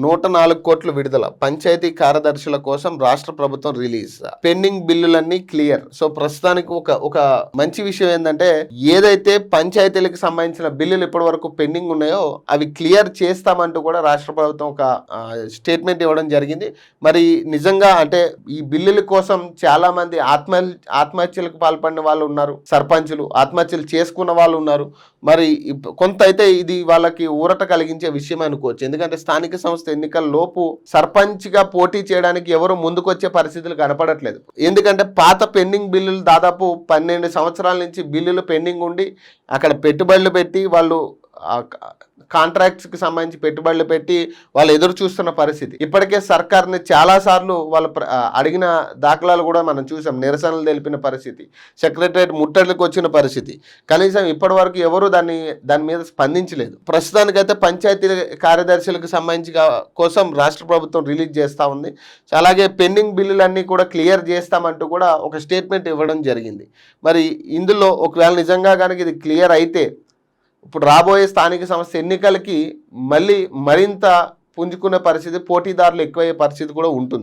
104 కోట్లు విడుదల, పంచాయతీ కార్యదర్శుల కోసం రాష్ట్ర ప్రభుత్వం రిలీజ్, పెండింగ్ బిల్లులన్నీ క్లియర్. సో ప్రస్తుతానికి ఒక మంచి విషయం ఏంటంటే ఏదైతే పంచాయతీలకు సంబంధించిన బిల్లులు ఇప్పటి వరకు పెండింగ్ ఉన్నాయో అవి క్లియర్ చేస్తామంటూ కూడా రాష్ట్ర ప్రభుత్వం ఒక స్టేట్మెంట్ ఇవ్వడం జరిగింది. మరి నిజంగా అంటే ఈ బిల్లుల కోసం చాలా మంది ఆత్మహత్యలకు పాల్పడిన వాళ్ళు ఉన్నారు, సర్పంచులు ఆత్మహత్యలు చేసుకున్న వాళ్ళు ఉన్నారు. మరి కొంత అయితే ఇది వాళ్ళకి ఊరట కలిగించే విషయం అనుకోవచ్చు. ఎందుకంటే స్థానిక సంస్థ ఎన్నికల లోపు సర్పంచ్గా పోటీ చేయడానికి ఎవరు ముందుకొచ్చే పరిస్థితులు కనపడట్లేదు. ఎందుకంటే పాత పెండింగ్ బిల్లులు దాదాపు 12 సంవత్సరాల నుంచి బిల్లులు పెండింగ్ ఉండి అక్కడ పెట్టుబడులు పెట్టి వాళ్ళు కాంట్రాక్ట్స్కి సంబంధించి పెట్టుబడులు పెట్టి వాళ్ళు ఎదురు చూస్తున్న పరిస్థితి. ఇప్పటికే సర్కార్ని చాలాసార్లు వాళ్ళు అడిగిన దాఖలాలు కూడా మనం చూసాం. నిరసనలు తెలిపిన పరిస్థితి, సెక్రటరియట్ ముట్టడికి వచ్చిన పరిస్థితి. కనీసం ఇప్పటి వరకు ఎవరు దాని మీద స్పందించలేదు. ప్రస్తుతానికైతే పంచాయతీ కార్యదర్శులకు సంబంధించి కోసం రాష్ట్ర ప్రభుత్వం రిలీజ్ చేస్తూ ఉంది. అలాగే పెండింగ్ బిల్లులన్నీ కూడా క్లియర్ చేస్తామంటూ కూడా ఒక స్టేట్మెంట్ ఇవ్వడం జరిగింది. మరి ఇందులో ఒకవేళ నిజంగా కనుక ఇది క్లియర్ అయితే ఇప్పుడు రాబోయే స్థానిక సంస్థ ఎన్నికలకి మళ్ళీ మరింత పుంజుకునే పరిస్థితి, పోటీదారులు ఎక్కువయ్యే పరిస్థితి కూడా ఉంటుంది.